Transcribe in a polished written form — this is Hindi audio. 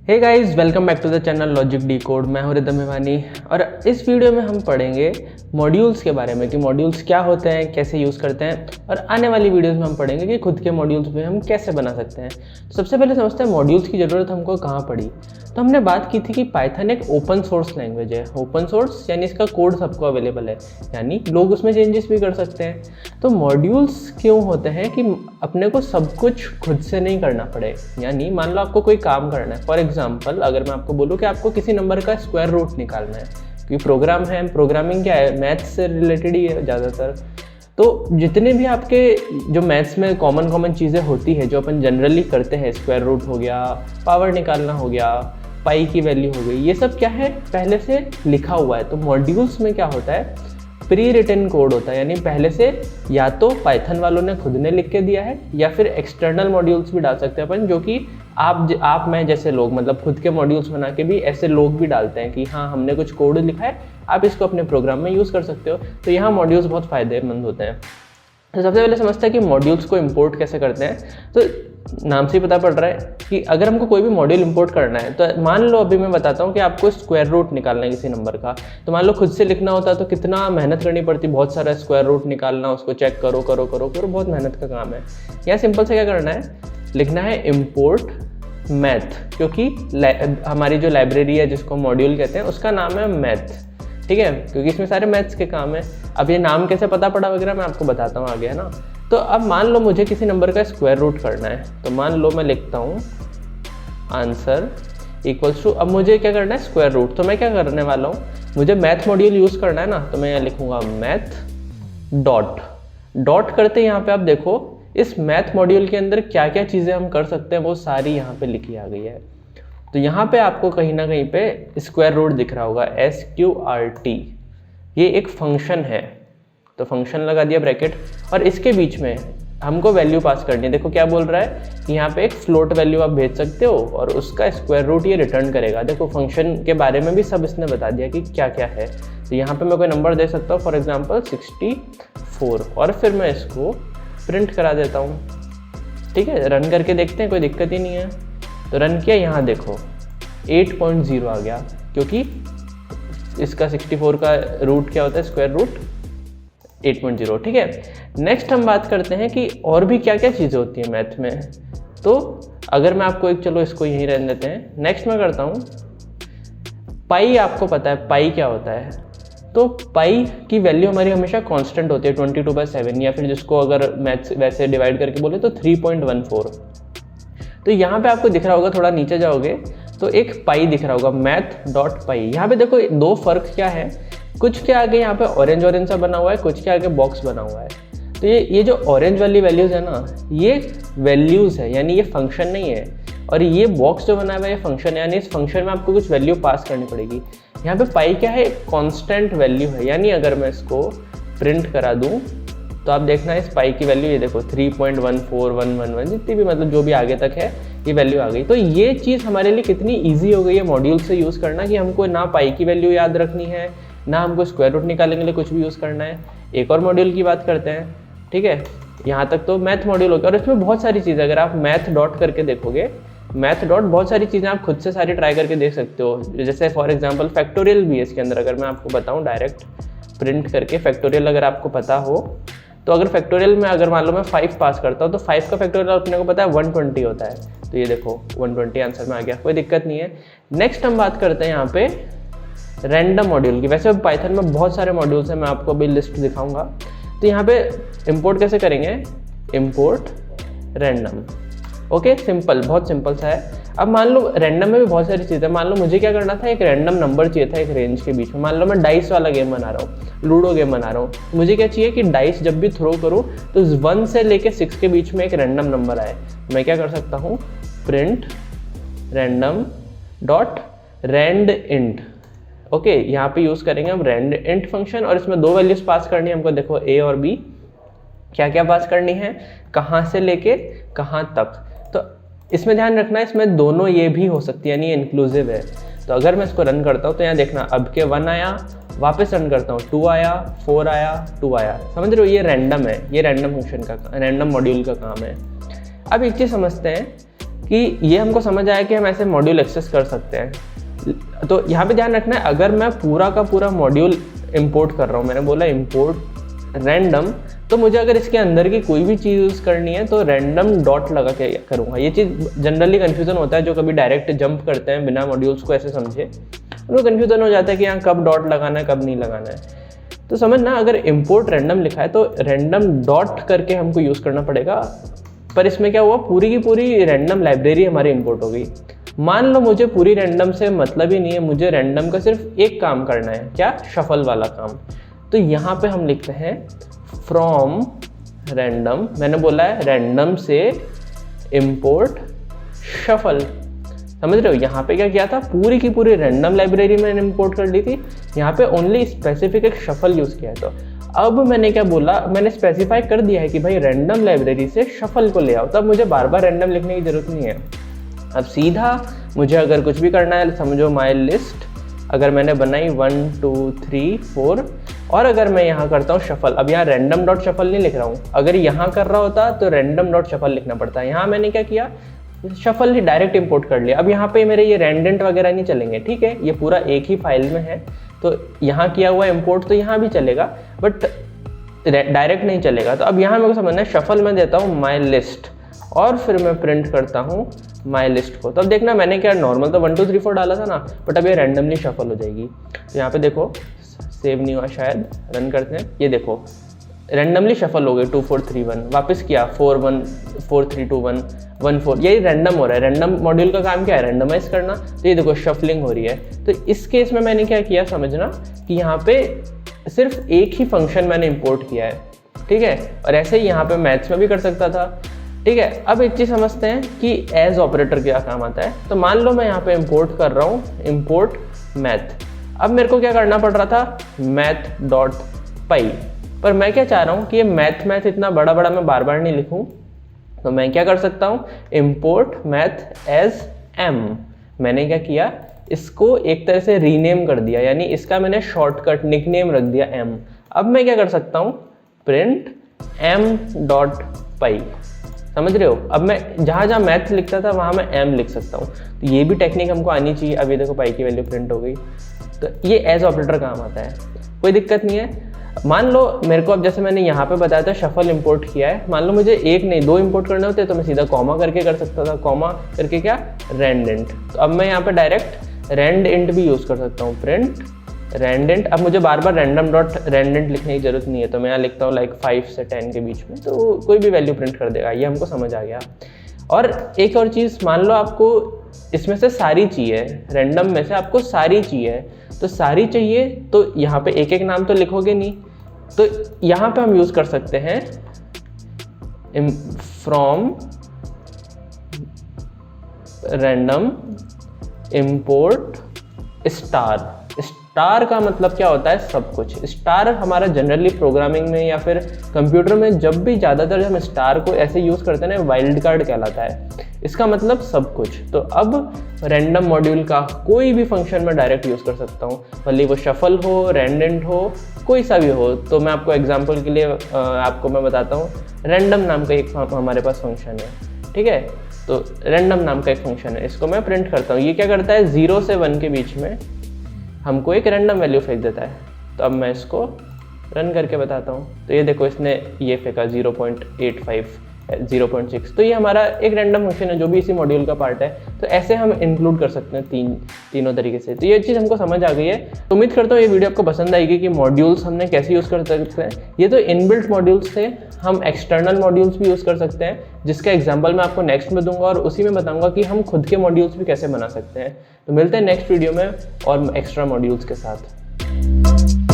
Hey guys, welcome back to the channel logic the code. मैं हूं रिदम हिमानी और इस वीडियो में हम पढ़ेंगे मॉड्यूल्स के बारे में कि मॉड्यूल्स क्या होते हैं, कैसे यूज़ करते हैं। और आने वाली वीडियोस में हम पढ़ेंगे कि खुद के मॉड्यूल्स में हम कैसे बना सकते हैं। तो सबसे पहले समझते हैं मॉड्यूल्स की ज़रूरत हमको कहाँ पड़ी। तो हमने बात की थी कि पाइथन एक ओपन सोर्स लैंग्वेज है। ओपन सोर्स यानी इसका कोड सबको अवेलेबल है, यानी लोग उसमें चेंजेस भी कर सकते हैं। तो मॉड्यूल्स क्यों होते हैं कि अपने को सब कुछ खुद से नहीं करना पड़े। यानी मान लो आपको कोई काम करना है, फॉर एग्जाम्पल अगर मैं आपको बोलूँ कि आपको किसी नंबर का स्क्वायर रूट निकालना है, क्योंकि प्रोग्राम है, प्रोग्रामिंग क्या है, मैथ्स से रिलेटेड ही है ज़्यादातर। तो जितने भी आपके जो मैथ्स में कॉमन चीज़ें होती है जो अपन जनरली करते हैं, स्क्वायर रूट हो गया, पावर निकालना हो गया, पाई की वैल्यू हो गई, ये सब क्या है पहले से लिखा हुआ है। तो मॉड्यूल्स में क्या होता है, प्री रिटन कोड होता है, यानी पहले से या तो पाइथन वालों ने खुद ने लिख के दिया है या फिर एक्सटर्नल मॉड्यूल्स भी डाल सकते हैं अपन, जो कि आप मैं जैसे लोग मतलब खुद के मॉड्यूल्स बना के भी ऐसे लोग भी डालते हैं कि हाँ हमने कुछ कोड लिखा है, आप इसको अपने प्रोग्राम में यूज़ कर सकते हो। तो यहाँ मॉड्यूल्स बहुत फ़ायदेमंद होते हैं। तो सबसे पहले समझते हैं कि मॉड्यूल्स को इंपोर्ट कैसे करते हैं। तो नाम से ही पता पड़ रहा है कि अगर हमको कोई भी मॉड्यूल इंपोर्ट करना है, तो मान लो अभी मैं बताता हूँ कि आपको स्क्वायर रूट निकालना है किसी नंबर का। तो मान लो खुद से लिखना होता तो कितना मेहनत करनी पड़ती, बहुत सारा स्क्वायर रूट निकालना, उसको चेक करो, बहुत मेहनत का काम है। यहाँ सिंपल से क्या करना है, लिखना है इम्पोर्ट मैथ, क्योंकि हमारी जो लाइब्रेरी है जिसको मॉड्यूल कहते हैं उसका नाम है मैथ, ठीक है, क्योंकि इसमें सारे मैथ्स के काम है। अब ये नाम कैसे पता पड़ा वगैरह मैं आपको बताता हूँ आगे, है ना। तो अब मान लो मुझे किसी नंबर का स्क्वायर रूट करना है, तो मान लो मैं लिखता हूँ आंसर इक्वल्स टू, अब मुझे क्या करना है स्क्वायर रूट। तो मैं क्या करने वाला हूँ, मुझे मैथ मॉड्यूल यूज़ करना है ना, तो मैं यहाँ लिखूँगा मैथ डॉट करते यहाँ पे आप देखो इस मैथ मॉड्यूल के अंदर क्या क्या चीज़ें हम कर सकते हैं वो सारी यहाँ पे लिखी आ गई है। तो यहाँ पे आपको कहीं ना कहीं पे स्क्वायर रूट दिख रहा होगा, SQRT, ये एक फंक्शन है। तो फंक्शन लगा दिया ब्रैकेट, और इसके बीच में हमको वैल्यू पास करनी है। देखो क्या बोल रहा है कि यहाँ पे एक फ्लोट वैल्यू आप भेज सकते हो और उसका स्क्वायर रूट ये रिटर्न करेगा। देखो फंक्शन के बारे में भी सब इसने बता दिया कि क्या क्या है। तो यहाँ पे मैं कोई नंबर दे सकता हूँ, फॉर एग्जाम्पल 64, और फिर मैं इसको प्रिंट करा देता हूँ, ठीक है। रन करके देखते हैं, कोई दिक्कत ही नहीं है। तो रन किया, यहाँ देखो 8.0 आ गया, क्योंकि इसका 64 का रूट क्या होता है, स्क्वायर रूट 8.0, ठीक है। नेक्स्ट हम बात करते हैं कि और भी क्या क्या चीज़ें होती हैं मैथ में। तो अगर मैं आपको चलो इसको यहीं रहने देते हैं। नेक्स्ट मैं करता हूँ पाई। आपको पता है पाई क्या होता है, तो पाई की वैल्यू हमारी हमेशा कांस्टेंट होती है 22/7, या फिर जिसको अगर मैथ्स वैसे डिवाइड करके बोले तो 3.14। तो यहाँ पे आपको दिख रहा होगा, थोड़ा नीचे जाओगे तो एक पाई दिख रहा होगा, मैथ.पाई। यहाँ पे देखो दो फर्क क्या है, कुछ के आगे यहाँ पे ऑरेंज सा बना हुआ है, कुछ के आगे बॉक्स बना हुआ है। तो ये जो ऑरेंज वाली वैल्यूज़ है ना, ये वैल्यूज़ है, यानी ये फंक्शन नहीं है। और ये बॉक्स जो बना हुआ है ये फंक्शन है, यानी इस फंक्शन में आपको कुछ वैल्यू पास करनी पड़ेगी। यहाँ पे पाई क्या है, कॉन्स्टेंट वैल्यू है, यानी अगर मैं इसको प्रिंट करा दूँ तो आप देखना इस पाई की वैल्यू ये देखो 3.14111, जितनी भी मतलब जो भी आगे तक है ये वैल्यू आ गई। तो ये चीज़ हमारे लिए कितनी इजी हो गई है मॉड्यूल से यूज़ करना, कि हमको ना पाई की वैल्यू याद रखनी है, ना हमको स्क्वायर रूट निकालने के लिए कुछ भी यूज़ करना है। एक और मॉड्यूल की बात करते हैं, ठीक है। यहाँ तक तो मैथ मॉड्यूल हो गया, और इसमें बहुत सारी चीज़ें अगर आप मैथ डॉट करके देखोगे, मैथ डॉट बहुत सारी चीज़ें आप खुद से सारी ट्राई करके देख सकते हो। जैसे फॉर एग्जाम्पल फैक्टोरियल भी है इसके अंदर। अगर मैं आपको बताऊँ डायरेक्ट प्रिंट करके फैक्टोरियल अगर आपको पता हो, तो अगर फैक्टोरियल में अगर मान लो मैं 5 पास करता हूँ तो 5 का फैक्टोरियल अपने को पता है 120 होता है। तो ये देखो 120 आंसर में आ गया, कोई दिक्कत नहीं है। नेक्स्ट हम बात करते हैं यहाँ पे रैंडम मॉड्यूल की। वैसे पाइथन में बहुत सारे मॉड्यूल्स हैं, मैं आपको अभी लिस्ट दिखाऊंगा। तो यहाँ पे इंपोर्ट कैसे करेंगे, इंपोर्ट रैंडम, ओके, सिंपल, बहुत सिंपल सा है। अब मान लो रैंडम में भी बहुत सारी चीज़ें, मान लो मुझे क्या करना था, एक रैंडम नंबर चाहिए था एक रेंज के बीच में। मान लो मैं डाइस वाला गेम बना रहा हूँ, लूडो गेम बना रहा हूँ, मुझे क्या चाहिए कि डाइस जब भी थ्रो करूँ तो 1 से लेके 6 के बीच में एक रैंडम नंबर आए। मैं क्या कर सकता हूँ, print random dot rand int, okay, यहाँ पे यूज़ करेंगे हम रैंड इंट फंक्शन, और इसमें 2 वैल्यूज़ पास करनी है हमको। देखो ए और बी क्या क्या पास करनी है, कहाँ से लेके कहाँ तक। तो इसमें ध्यान रखना है, इसमें दोनों ये भी हो सकती है, यानी ये इंक्लूसिव है। तो अगर मैं इसको रन करता हूँ तो यहाँ देखना अब के 1 आया, वापस रन करता हूँ 2 आया, 4 आया, 2 आया। समझ रहे हो, ये रैंडम है, ये रैंडम फंक्शन का, रैंडम मॉड्यूल का काम है। अब एक चीज़ समझते हैं, कि ये हमको समझ आया कि हम ऐसे मॉड्यूल एक्सेस कर सकते हैं। तो यहाँ पे ध्यान रखना है, अगर मैं पूरा का पूरा मॉड्यूल इंपोर्ट कर रहा हूँ, मैंने बोला इंपोर्ट रैंडम, तो मुझे अगर इसके अंदर की कोई भी चीज़ यूज़ करनी है तो रैंडम डॉट लगा के करूँगा। ये चीज़ जनरली कन्फ्यूज़न होता है, जो कभी डायरेक्ट जंप करते हैं बिना मॉड्यूल्स को ऐसे समझे, उनको कन्फ्यूज़न हो जाता है कि यहाँ कब डॉट लगाना है कब नहीं लगाना है। तो समझना, अगर इंपोर्ट रैंडम लिखा है तो रैंडम डॉट करके हमको यूज़ करना पड़ेगा। पर इसमें क्या हुआ, पूरी की पूरी रैंडम लाइब्रेरी हमारी इंपोर्ट हो गई। मान लो मुझे पूरी रैंडम से मतलब ही नहीं है, मुझे रैंडम का सिर्फ एक काम करना है, क्या, शफल वाला काम। तो यहाँ पे हम लिखते हैं फ्रॉम रैंडम, मैंने बोला है रैंडम से इंपोर्ट शफल। समझ रहे हो, यहाँ पे क्या किया था, पूरी की पूरी रैंडम लाइब्रेरी मैंने इंपोर्ट कर ली थी, यहाँ पे ओनली स्पेसिफिक एक शफल यूज़ किया है। तो अब मैंने क्या बोला, मैंने स्पेसिफाई कर दिया है कि भाई रैंडम लाइब्रेरी से शफल को ले आओ, तब मुझे बार बार रैंडम लिखने की ज़रूरत नहीं है। अब सीधा मुझे अगर कुछ भी करना है, समझो माई लिस्ट, अगर मैंने बनाई 1 2 3 4 और अगर मैं यहाँ करता हूँ शफल, अब यहाँ रैंडम डॉट शफल नहीं लिख रहा हूँ, अगर यहाँ कर रहा होता तो रैंडम डॉट शफल लिखना पड़ता है। यहाँ मैंने क्या किया, शफल ही डायरेक्ट इंपोर्ट कर लिया। अब यहाँ पे मेरे ये रैंडेंट वगैरह नहीं चलेंगे, ठीक है, ये पूरा एक ही फाइल में है, तो यहाँ किया हुआ इंपोर्ट तो यहाँ भी चलेगा बट डायरेक्ट नहीं चलेगा। तो अब यहाँ मेरे को समझना है, शफल में देता हूँ माई लिस्ट और फिर मैं प्रिंट करता हूँ माई लिस्ट को। तब देखना मैंने क्या, नॉर्मल तो 1 2 3 4 डाला था ना, बट अब ये रैंडमली शफल हो जाएगी। तो यहाँ पे देखो, सेव नहीं हुआ शायद, रन करते हैं, ये देखो रैंडमली शफल हो गए 2 4 3 1, वापस किया 4 1 4 3 2 1 1 4, यही रैंडम हो रहा है। रैंडम मॉड्यूल का काम क्या है, रैंडमाइज करना। तो ये देखो शफलिंग हो रही है। तो इस केस में मैंने क्या किया, समझना कि यहाँ पे सिर्फ एक ही फंक्शन मैंने इंपोर्ट किया है, ठीक है, और ऐसे ही यहाँ पे मैथ्स में भी कर सकता था, ठीक है। अब एक चीज़ समझते हैं कि एज ऑपरेटर क्या काम आता है। तो मान लो मैं यहाँ पे इंपोर्ट कर रहा हूँ, इंपोर्ट मैथ। अब मेरे को क्या करना पड़ रहा था, मैथ डॉट पाई, पर मैं क्या चाह रहा हूँ कि ये मैथ इतना बड़ा बड़ा मैं बार बार नहीं लिखूँ, तो मैं क्या कर सकता हूँ, इंपोर्ट मैथ एज एम। मैंने क्या किया, इसको एक तरह से रीनेम कर दिया, यानी इसका मैंने शॉर्टकट निकनेम रख दिया एम। अब मैं क्या कर सकता हूँ, प्रिंट एम डॉट पाई। समझ रहे हो, अब मैं जहाँ जहाँ मैथ लिखता था वहाँ मैं एम लिख सकता हूँ। तो ये भी टेक्निक हमको आनी चाहिए। अब ये देखो पाई की वैल्यू प्रिंट हो गई। तो ये एज ऑपरेटर काम आता है, कोई दिक्कत नहीं है। मान लो मेरे को, अब जैसे मैंने यहाँ पे बताया था शफल इंपोर्ट किया है, मान लो मुझे एक नहीं 2 इंपोर्ट करने होते तो मैं सीधा कॉमा करके कर सकता था, कॉमा करके क्या, रैंडेंट। तो अब मैं यहाँ पे डायरेक्ट रैंडेंट भी यूज़ कर सकता हूँ, प्रिंट रैंडेंट। अब मुझे बार बार रैंडम डॉट रैंडेंट लिखने की जरूरत नहीं है, तो मैं यहाँ लिखता हूँ लाइक 5 से 10 के बीच में, तो कोई भी वैल्यू प्रिंट कर देगा। ये हमको समझ आ गया। और एक और चीज़, मान लो आपको इसमें से सारी चाहिए, रैंडम में से आपको सारी चाहिए, तो सारी चाहिए तो यहाँ पे एक एक नाम तो लिखोगे नहीं, तो यहाँ पे हम यूज़ कर सकते हैं from random import star. Star का मतलब क्या होता है, सब कुछ। स्टार हमारा जनरली प्रोग्रामिंग में या फिर कंप्यूटर में जब भी ज़्यादातर हम स्टार को ऐसे यूज़ करते हैं ना, वाइल्ड कार्ड कहलाता है। इसका मतलब सब कुछ। तो अब रैंडम मॉड्यूल का कोई भी फंक्शन में डायरेक्ट यूज़ कर सकता हूँ, भले वो शफल हो, रैंडेंट हो, कोई सा भी हो। तो मैं आपको एग्जांपल के लिए आपको मैं बताता हूँ, रैंडम नाम का एक हमारे पास फंक्शन है, ठीक है। तो रैंडम नाम का एक फंक्शन है, इसको मैं प्रिंट करता हूँ। ये क्या करता है, 0 से 1 के बीच में हमको एक रैंडम वैल्यू फेंक देता है। तो अब मैं इसको रन करके बताता हूँ। तो ये देखो, इसने ये फेंका 0.85 0.6। तो ये हमारा एक रैंडम फंक्शन है जो भी इसी मॉड्यूल का पार्ट है। तो ऐसे हम इंक्लूड कर सकते हैं तीनों तरीके से। तो ये चीज़ हमको समझ आ गई है। तो उम्मीद करता हूँ ये वीडियो आपको पसंद आएगी कि मॉड्यूल्स हमने कैसे यूज़ कर सकते हैं। ये तो इनबिल्ट मॉड्यूल्स थे, हम एक्सटर्नल मॉड्यूल्स भी यूज़ कर सकते हैं, जिसका एग्जाम्पल मैं आपको नेक्स्ट में दूंगा और उसी में बताऊंगा कि हम खुद के मॉड्यूल्स भी कैसे बना सकते हैं। तो मिलते हैं नेक्स्ट वीडियो में और एक्स्ट्रा मॉड्यूल्स के साथ।